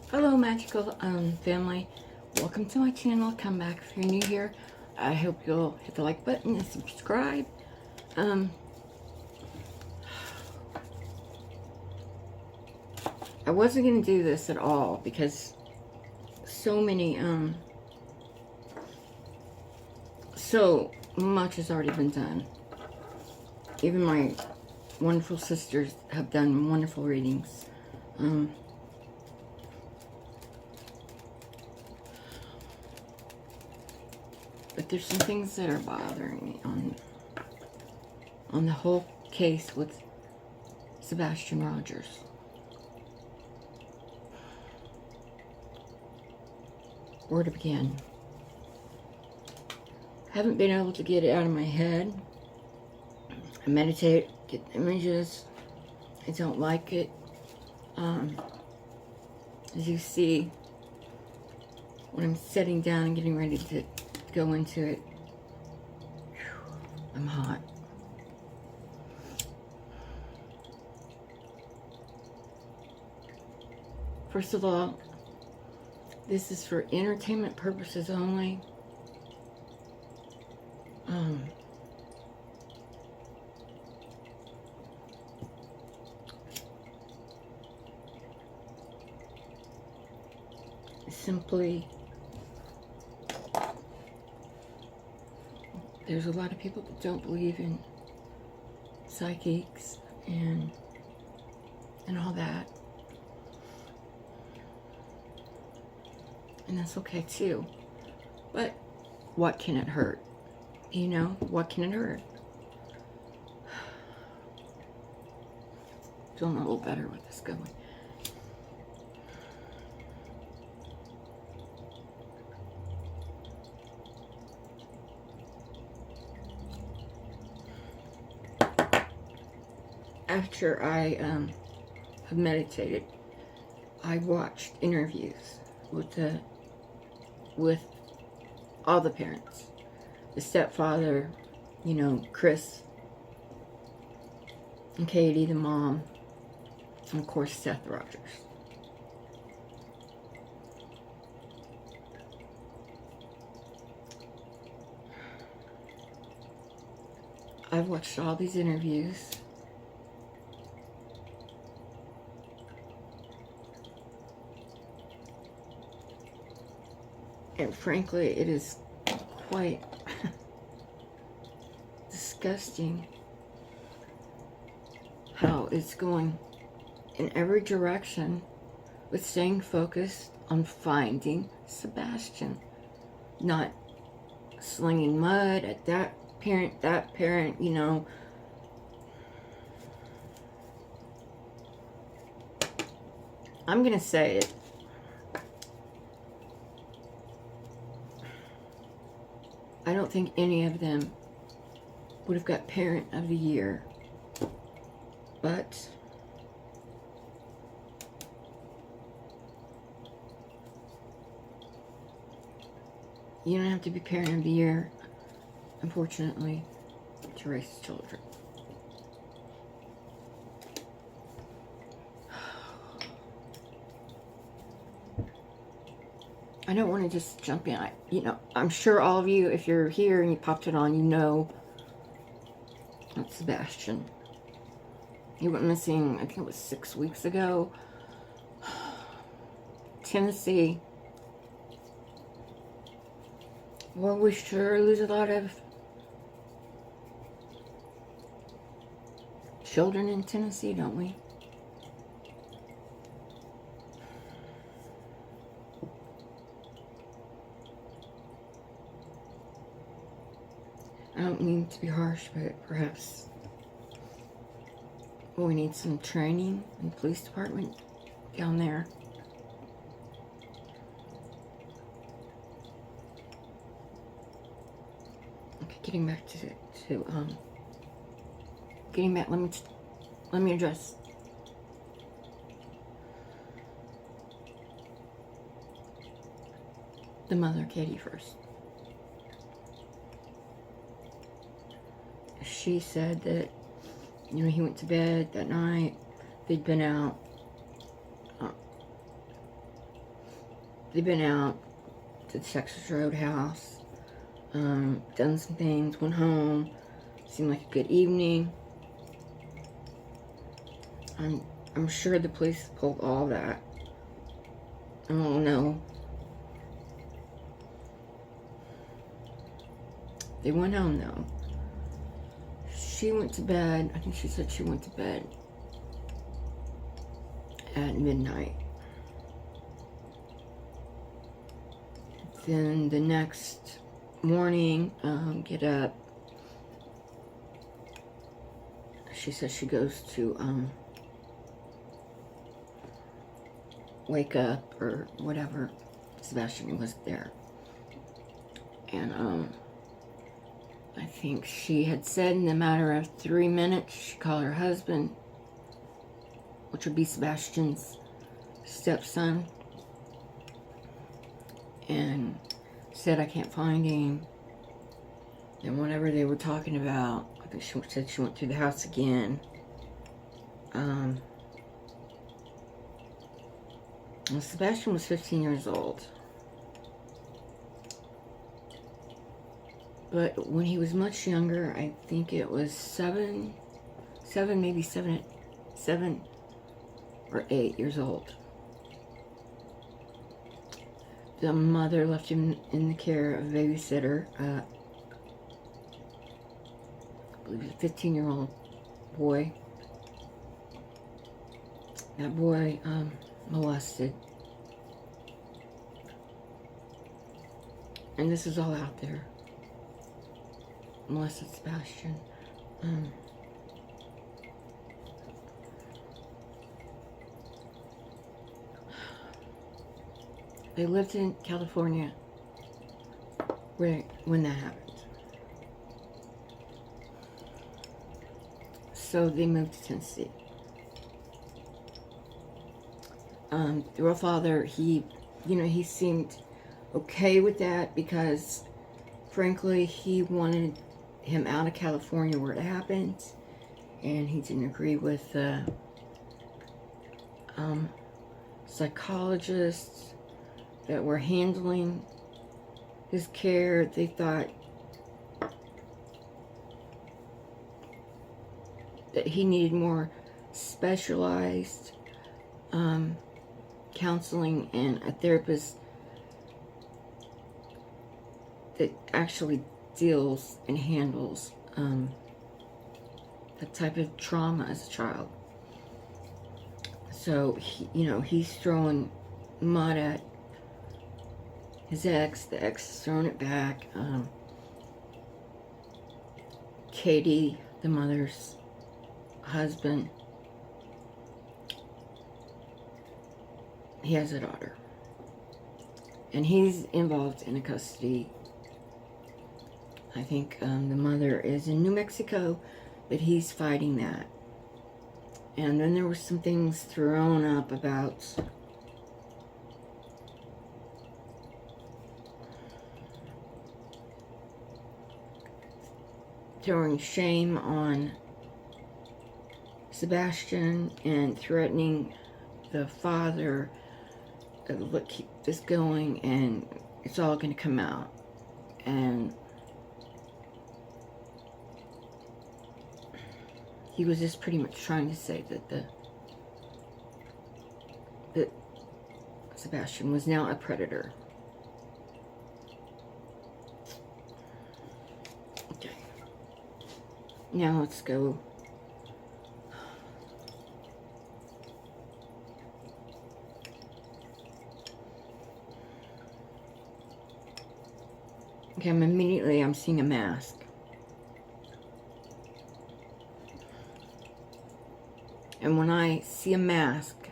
Hello, magical family. Welcome to my channel. Come back if you're new here. I hope you'll hit the like button and subscribe. I wasn't going to do this at all because so much has already been done. Even my wonderful sisters have done wonderful readings. But there's some things that are bothering me on the whole case with Sebastian Rogers. Where to begin? Haven't been able to get it out of my head. I meditate, get images. I don't like it. As you see, when I'm sitting down and getting ready to go into it, I'm hot. First of all, this is for entertainment purposes only. Simply, there's a lot of people that don't believe in psychics and all that. And that's okay too. But what can it hurt? You know, what can it hurt? Feeling a little better with this going. After I have meditated, I watched interviews with all the parents. The stepfather, you know, Chris and Katie, the mom, and of course Seth Rogers. I've watched all these interviews. And frankly, it is quite disgusting how it's going in every direction with staying focused on finding Sebastian, not slinging mud at that parent, you know. I'm gonna say it. I don't think any of them would have got Parent of the Year. But you don't have to be Parent of the Year, unfortunately, to raise children. I don't want to just jump in. You know, I'm sure all of you, if you're here and you popped it on, you know that's Sebastian. He went missing, I think it was 6 weeks ago. Tennessee. Well, we sure lose a lot of children in Tennessee, don't we? I don't mean to be harsh, but perhaps we need some training in the police department down there. Okay, getting back let me address the mother, Katie, first. she said that, you know, he went to bed that night. They'd been out. They'd been out to the Texas Roadhouse, done some things, went home. Seemed like a good evening. I'm sure the police pulled all that. I don't know. They went home though. She went to bed. I think she said she went to bed at midnight. Then the next morning, get up. She says she goes to wake up or whatever. Sebastian was there. And I think she had said in a matter of 3 minutes, she called her husband, which would be Sebastian's stepson, and said, I can't find him. And whatever they were talking about, I think she said she went through the house again. Well, Sebastian was 15 years old. But when he was much younger, I think it was seven or 8 years old, the mother left him in the care of a babysitter. I believe a 15-year-old boy. That boy molested. And this is all out there. Molested Sebastian. They lived in California when that happened. So they moved to Tennessee. The real father, he seemed okay with that because, frankly, he wanted him out of California where it happened, and he didn't agree with psychologists that were handling his care. They thought that he needed more specialized counseling and a therapist that actually deals and handles that type of trauma as a child. So he's throwing mud at his ex. The ex is throwing it back. Katie, the mother's husband, he has a daughter, and he's involved in a custody. I think the mother is in New Mexico, but he's fighting that. And then there were some things thrown up about throwing shame on Sebastian and threatening the father of, look, keep this going and it's all going to come out. And he was just pretty much trying to say that Sebastian was now a predator. Okay. Now let's go. Okay, I'm seeing a mask. And when I see a mask,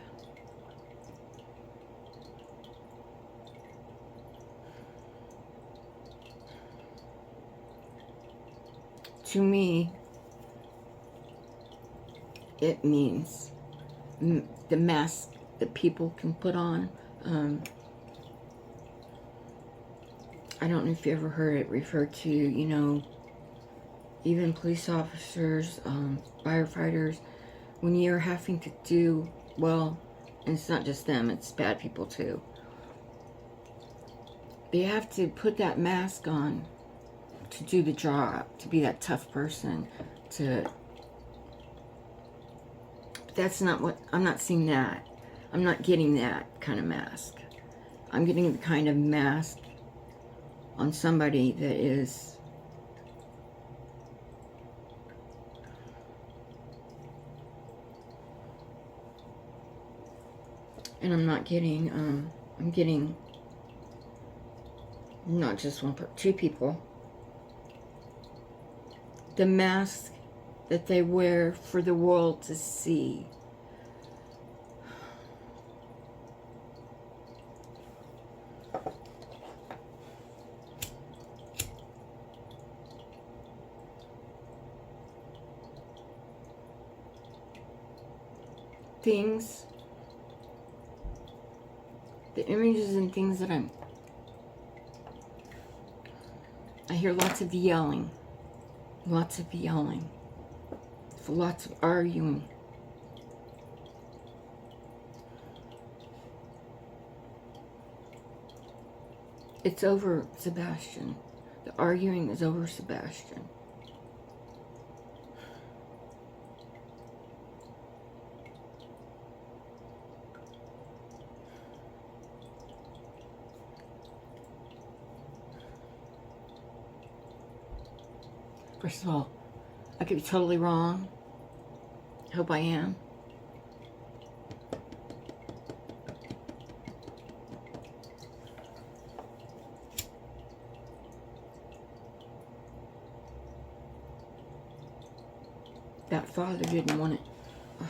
to me, it means the mask that people can put on. I don't know if you ever heard it referred to, even police officers, firefighters, when you're having to do, well, and it's not just them, it's bad people too. They have to put that mask on to do the job, to be that tough person, that's not what, I'm not seeing that. I'm not getting that kind of mask. I'm getting the kind of mask on somebody that is and I'm not getting, I'm getting not just one, but two people. The mask that they wear for the world to see. Things, the images and things that I hear lots of yelling, lots of arguing. It's over Sebastian. The arguing is over Sebastian. First of all, I could be totally wrong. I hope I am. That father didn't want it. Ugh.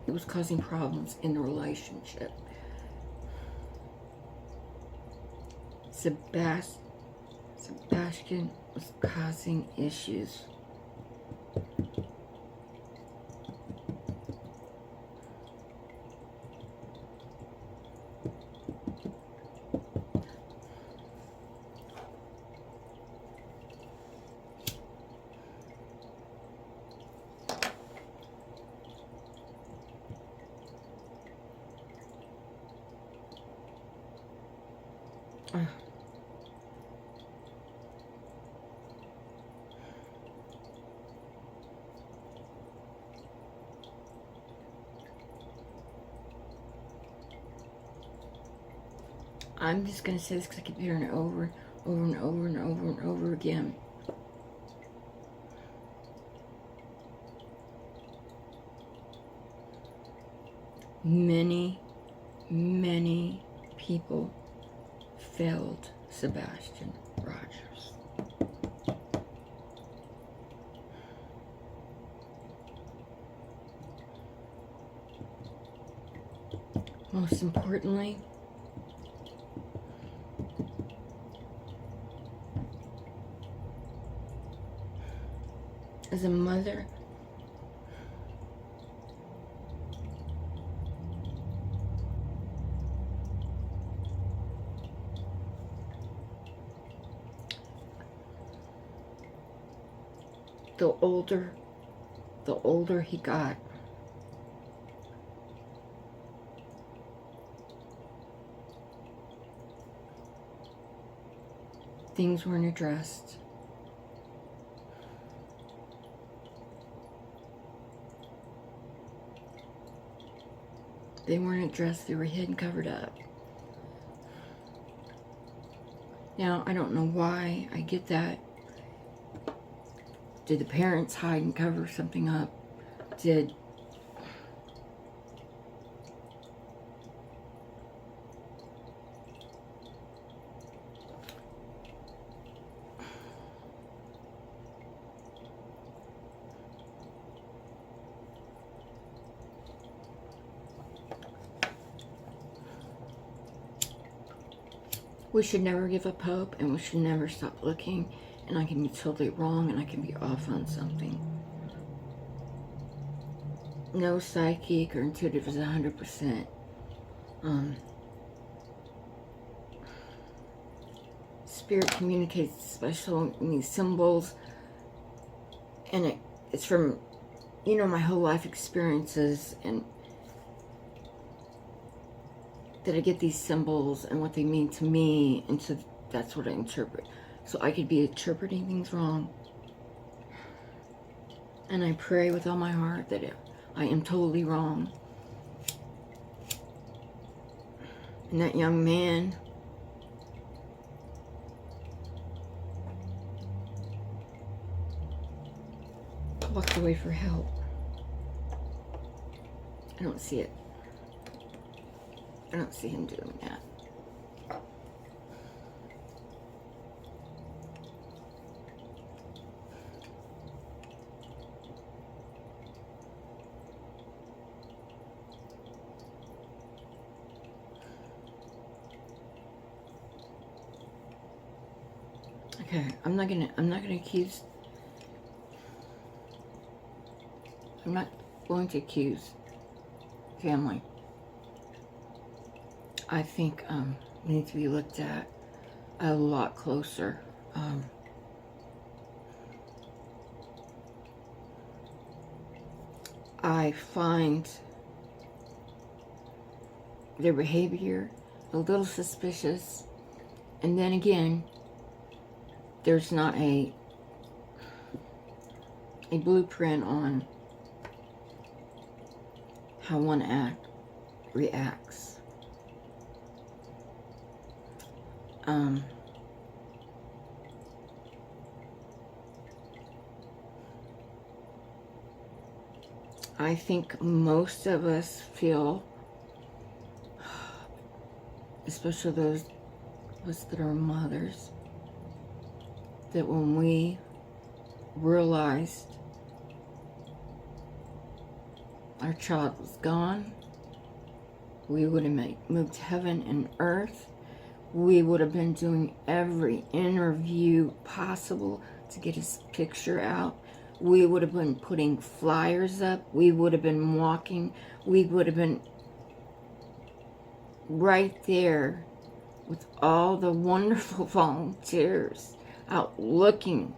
It was causing problems in the relationship. Sebastian was causing issues. I'm just going to say this because I keep hearing it over and over again. Many people failed Sebastian Rogers. Most importantly, as a mother, the older he got, things weren't addressed. They weren't addressed, they were hidden, covered up. Now, I don't know why I get that. Did the parents hide and cover something up? We should never give up hope, and we should never stop looking. And I can be totally wrong, and I can be off on something. No psychic or intuitive is 100%. Spirit communicates special symbols, and it's from, my whole life experiences, and that I get these symbols and what they mean to me, and so that's what I interpret. So I could be interpreting things wrong, and I pray with all my heart that I am totally wrong. And that young man walked away for help. I don't see it. I don't see him doing that. Okay, I'm not gonna accuse. I'm not going to accuse family. I think we need to be looked at a lot closer. I find their behavior a little suspicious, and then again, there's not a blueprint on how one reacts. I think most of us feel, especially those of us that are mothers, that when we realized our child was gone, we would have moved heaven and earth. We would have been doing every interview possible to get his picture out. We would have been putting flyers up. We would have been walking. We would have been right there with all the wonderful volunteers out looking.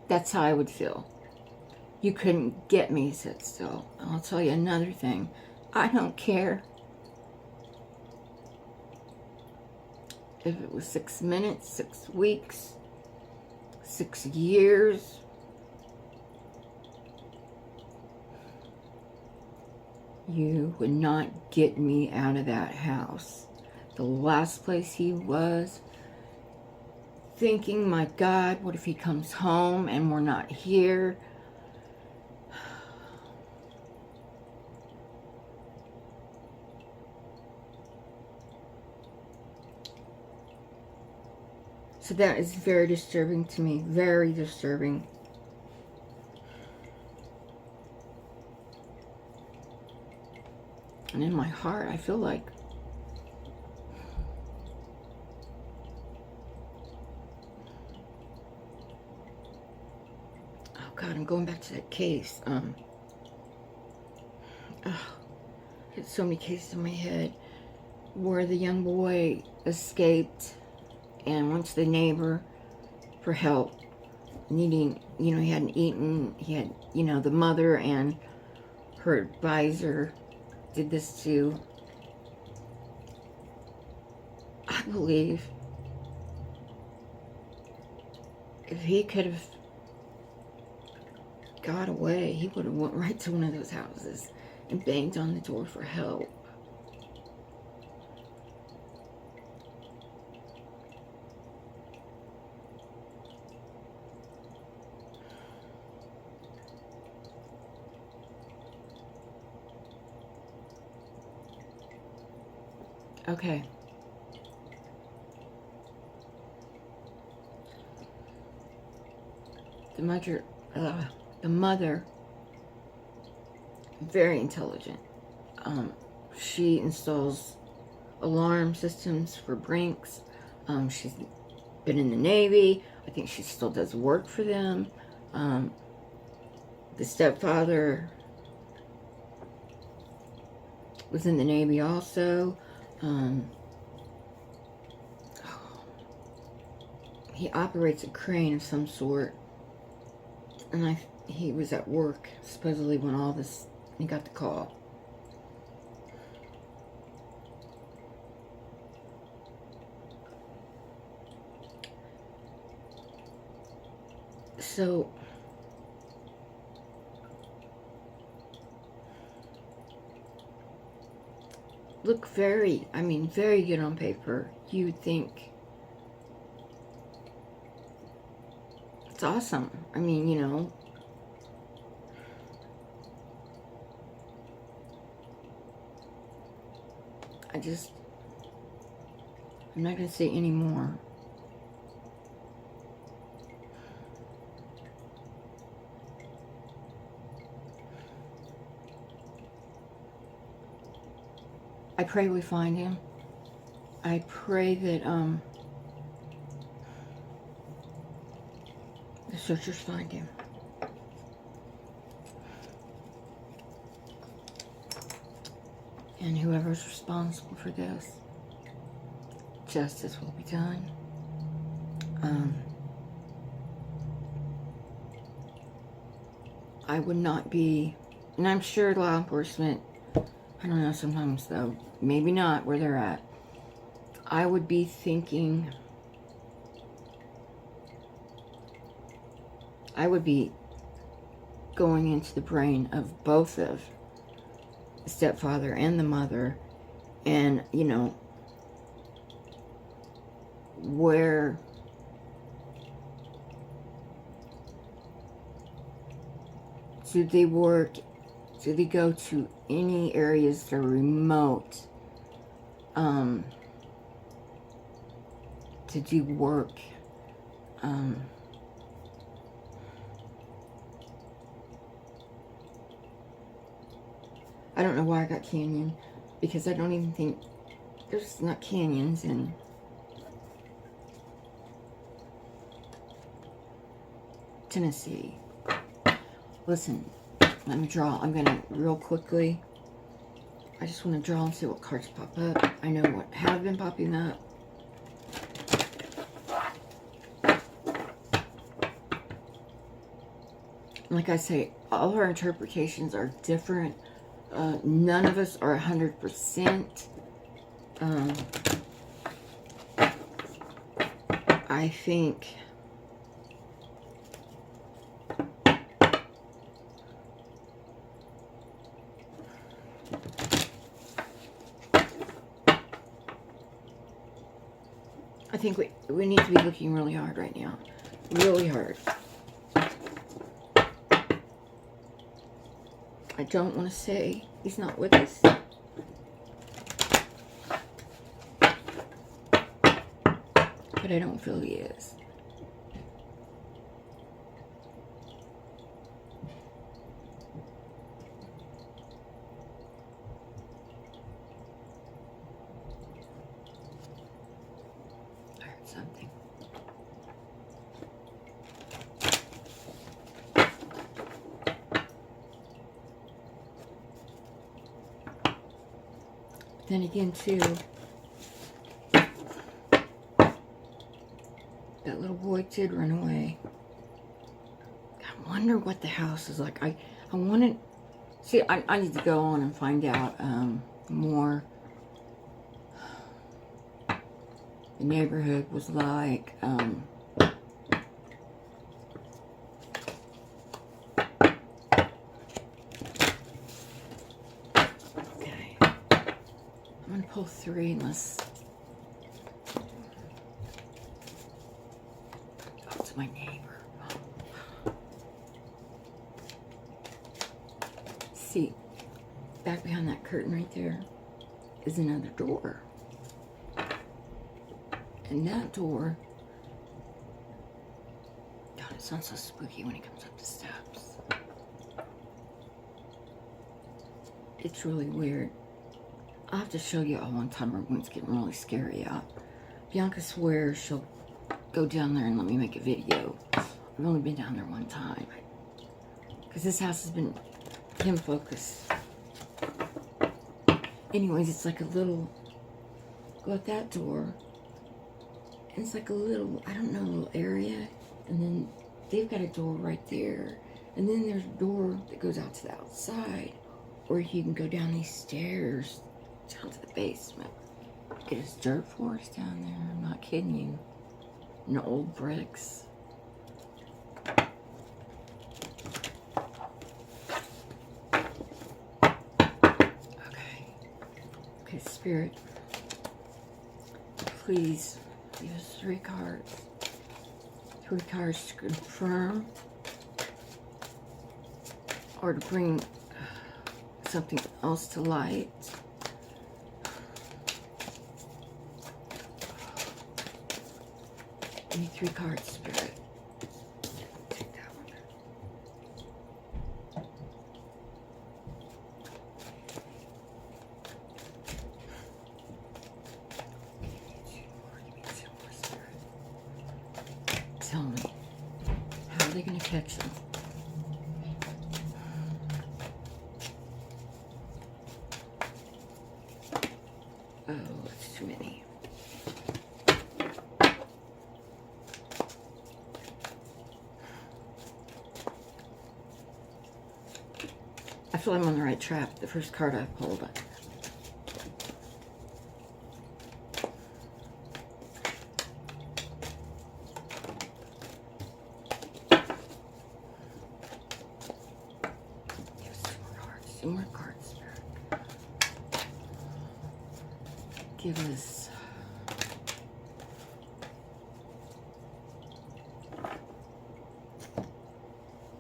That's how I would feel. You couldn't get me to sit still. I'll tell you another thing. I don't care if it was 6 minutes, 6 weeks, 6 years. You would not get me out of that house. The last place he was, thinking, my God, what if he comes home and we're not here? So that is very disturbing to me, very disturbing. And in my heart, I feel like God, I'm going back to that case. I had so many cases in my head where the young boy escaped and went to the neighbor for help, needing, he hadn't eaten. He had, the mother and her advisor did this too. I believe if he could have got away, he would have went right to one of those houses and banged on the door for help. Okay. The mother, very intelligent. She installs alarm systems for Brinks. She's been in the Navy. I think she still does work for them. The stepfather was in the Navy also. He operates a crane of some sort. And he was at work, supposedly, when all this, he got the call. So, look very good on paper. You would think it's awesome. I mean, you know, I'm not going to say any more. I pray we find him. I pray that the searchers find him. And whoever's responsible for this, justice will be done. I would not be, and I'm sure law enforcement, I don't know, sometimes though, maybe not where they're at. I would be thinking, I would be going into the brain of both of the stepfather and the mother, and, you know, where do they work? Do they go to any areas that are remote to do work? I don't know why I got canyon, because I don't even think there's not canyons in Tennessee. Listen, let me draw. I'm going to real quickly. I just want to draw and see what cards pop up. I know what have been popping up. Like I say, all our interpretations are different. None of us are 100%. I think we need to be looking really hard right now. Really hard. I don't want to say he's not with us. But I don't feel he is. I heard something. Then again, too, that little boy did run away. I wonder what the house is like. I want to see. I need to go on and find out more. The neighborhood was like. I'm going to pull 3 unless... Oh, it's my neighbor. See, back behind that curtain right there is another door. And that door... God, it sounds so spooky when it comes up the steps. It's really weird. I'll have to show you all one time when it's getting really scary out. Bianca swears she'll go down there and let me make a video. I've only been down there one time. Because this house has been him focused. Anyways, it's like a little, go out that door. And it's like a little, I don't know, little area. And then they've got a door right there. And then there's a door that goes out to the outside. Or you can go down these stairs down to the basement. Get his dirt floors down there. I'm not kidding you. And old bricks. Okay, Spirit. Please give us 3 cards. 3 cards to confirm. Or to bring something else to light. Give me 3 cards, Spirit. Take that one. Give me 2 more, Spirit. Tell me, how are they going to catch them? Oh, it's too many. I feel I'm on the right track. The first card I pulled. Two more cards, Spirit. Give us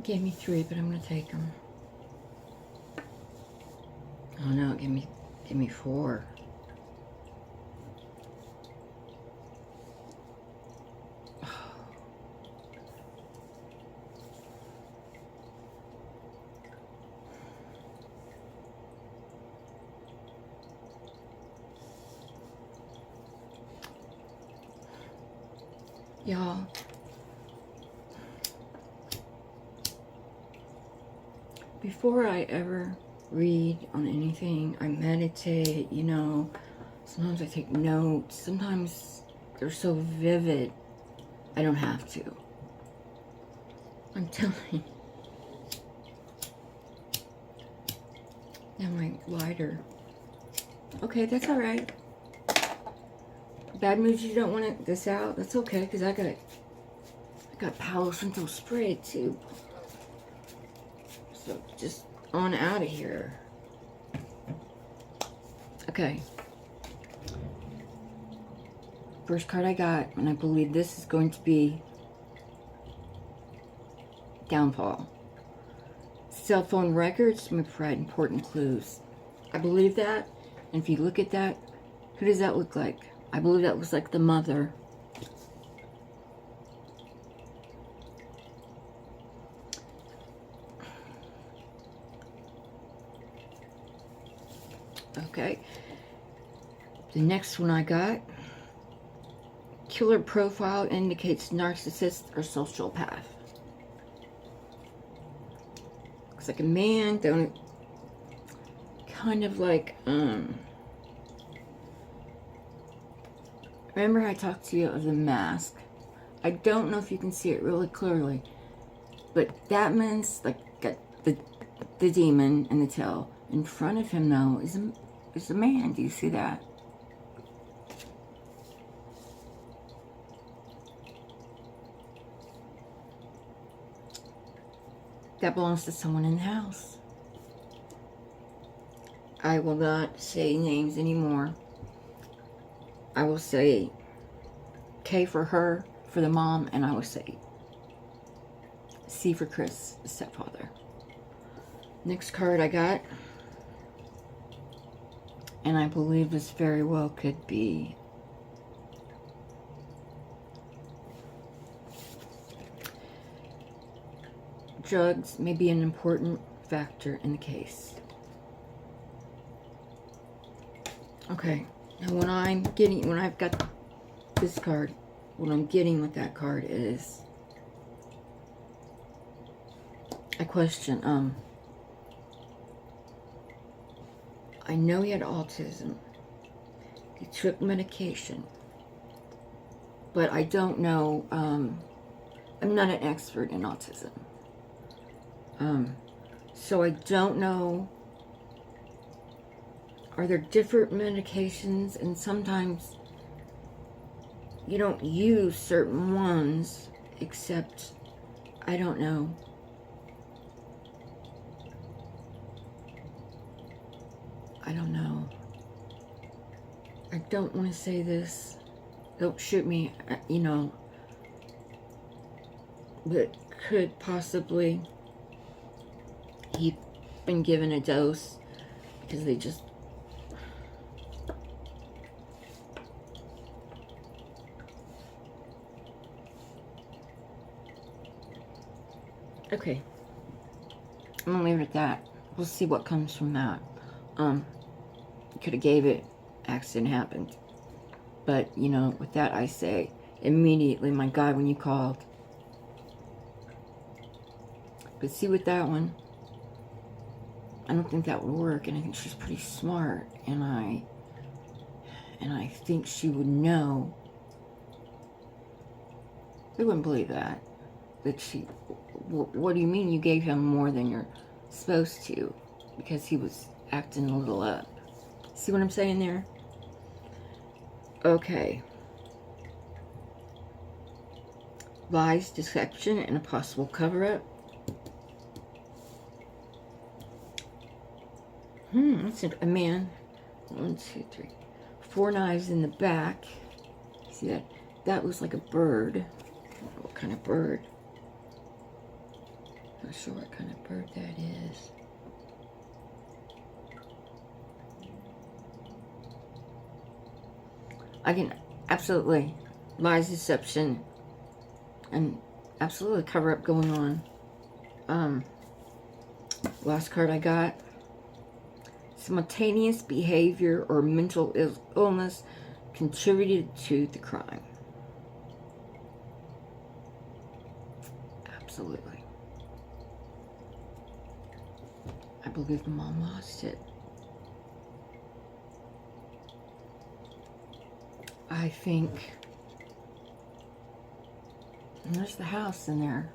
gave me 3, but I'm gonna take them. Oh no, give me 4. Y'all, before I ever read on anything, I meditate, you know, sometimes I take notes, sometimes they're so vivid, I don't have to. I'm telling you. Now my lighter. Okay, that's all right. Bad moods, you don't want this out, that's okay, because I got Palo Santo spray too. So just on out of here. Okay. First card I got, and I believe this is going to be downfall. Cell phone records may provide important clues. I believe that, and if you look at that, who does that look like? I believe that looks like the mother. Okay. The next one I got. Killer profile indicates narcissist or sociopath. Looks like a man, don't kind of like remember I talked to you of the mask. I don't know if you can see it really clearly, but that man's like got the demon and the tail. In front of him though is a man. Do you see that? That belongs to someone in the house. I will not say names anymore. I will say K for her, for the mom, and I will say C for Chris, the stepfather. Next card I got, and I believe this very well could be drugs may be an important factor in the case. Okay, now when I've got this card, what I'm getting with that card is I question, I know he had autism. He took medication. But I don't know, I'm not an expert in autism. So I don't know, are there different medications, and sometimes you don't use certain ones, except, I don't know. I don't know. I don't want to say this. Don't shoot me, you know. But could possibly he been given a dose because they just okay. I'm gonna leave it at that. We'll see what comes from that. Could have gave it, accident happened. But, you know, with that I say, immediately, my God, when you called. But see, with that one, I don't think that would work, and I think she's pretty smart, and I think she would know. They wouldn't believe that she, what do you mean you gave him more than you're supposed to? Because he was acting a little up. See what I'm saying there? Okay. Lies, deception, and a possible cover-up. That's a man. 1, 2, 3. 4 knives in the back. See that? That looks like a bird. I don't know what kind of bird. Not sure what kind of bird that is. I can absolutely lies, deception, and absolutely cover-up going on. Last card I got. Spontaneous behavior or mental illness contributed to the crime. Absolutely. I believe the mom lost it. I think there's the house in there.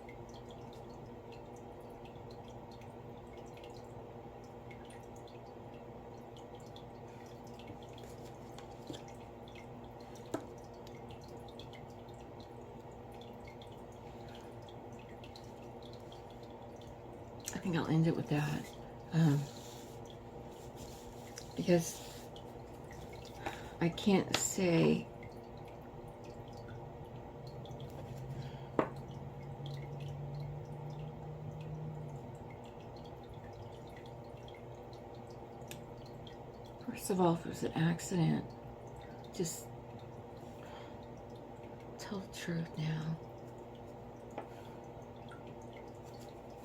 I think I'll end it with that. Because I can't say first of all, if it was an accident, just tell the truth now.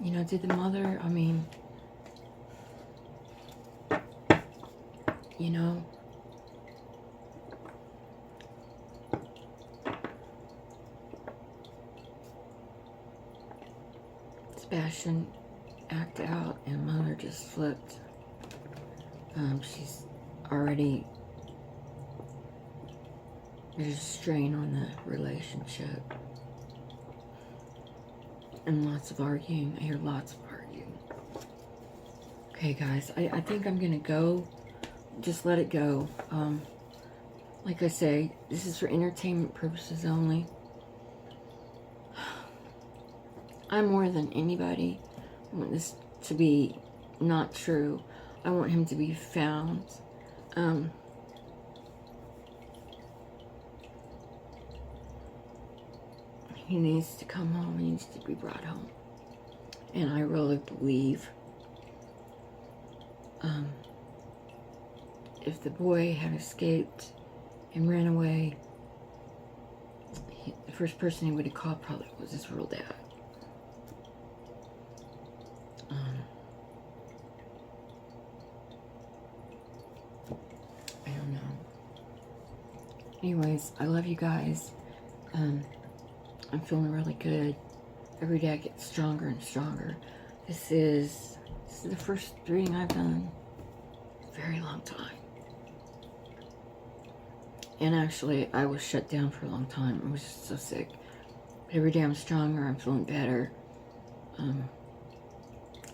You know, did the mother, I mean, you know, Sebastian acted out and mother just flipped. She's already, there's a strain on the relationship. And lots of arguing. I hear lots of arguing. Okay, guys, I think I'm gonna go. Just let it go. Like I say, this is for entertainment purposes only. I more than anybody want this to be not true. I want him to be found. He needs to come home. He needs to be brought home. And I really believe if the boy had escaped and ran away, the first person he would have called probably was his real dad. I don't know. Anyways, I love you guys. I'm feeling really good. Every day I get stronger and stronger. This is the first reading I've done in a very long time. And actually, I was shut down for a long time. I was just so sick. Every day I'm stronger. I'm feeling better.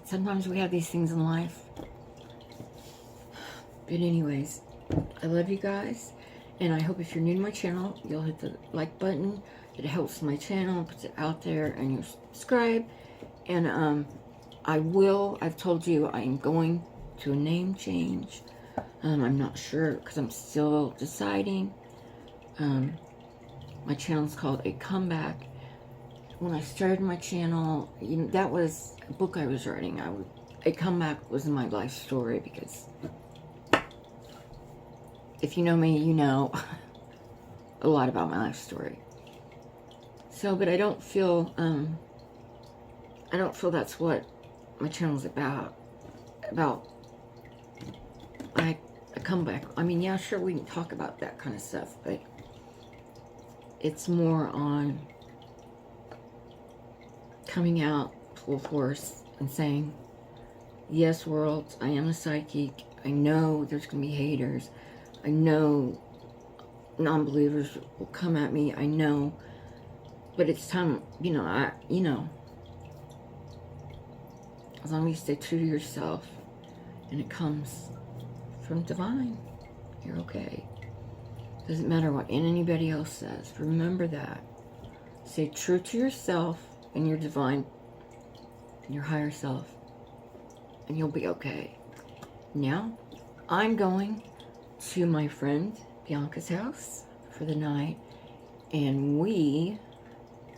Sometimes we have these things in life. But anyways, I love you guys. And I hope if you're new to my channel, you'll hit the like button. It helps my channel, puts it out there, and you subscribe. And I've told you I am going to a name change. I'm not sure because I'm still deciding. My channel's called A Comeback. When I started my channel, that was a book I was writing. A Comeback was my life story, because if you know me, you know a lot about my life story. So, but I don't feel that's what my channel's about. Like a comeback. I mean, yeah, sure, we can talk about that kind of stuff, but it's more on coming out full force and saying, yes, world, I am a psychic. I know there's going to be haters. I know non-believers will come at me. I know. But it's time, as long as you stay true to yourself and it comes from divine, you're okay. Doesn't matter what anybody else says. Remember that. Stay true to yourself and your divine, your higher self, and you'll be okay. Now, I'm going to my friend Bianca's house for the night, and we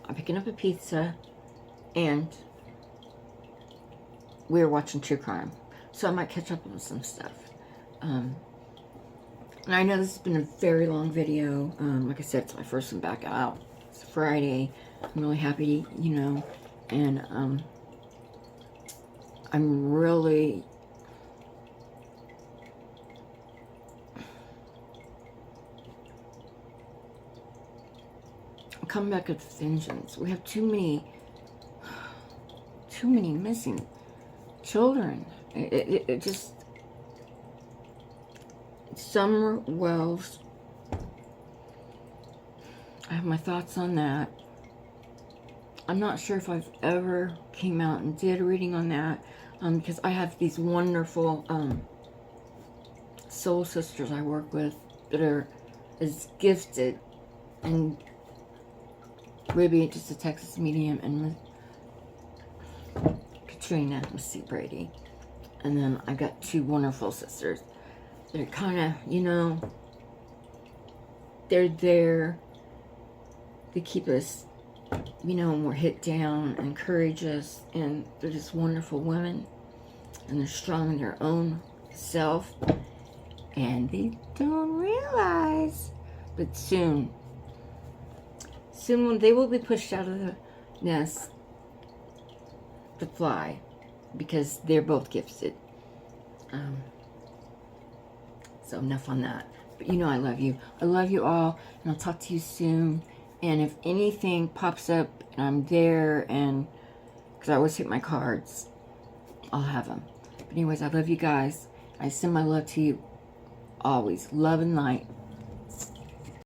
are picking up a pizza, and we're watching true crime. So I might catch up on some stuff. And I know this has been a very long video. Like I said, it's my first one back out. It's Friday. I'm really happy, and I'm really coming back with vengeance. We have too many missing children. It just, Summer Wells, I have my thoughts on that. I'm not sure if I've ever came out and did a reading on that, because I have these wonderful soul sisters I work with that are as gifted, and Ruby, just a Texas medium, and Katrina, Missy Brady. And then I got two wonderful sisters. They're kind of, they're there to keep us, when we're hit down, and encourage us. And they're just wonderful women. And they're strong in their own self. And they don't realize. But soon they will be pushed out of the nest to fly, because they're both gifted. So enough on that. But I love you. I love you all, and I'll talk to you soon. And if anything pops up and I'm there, and because I always hit my cards, I'll have them. But anyways, I love you guys. I send my love to you always. Love and light.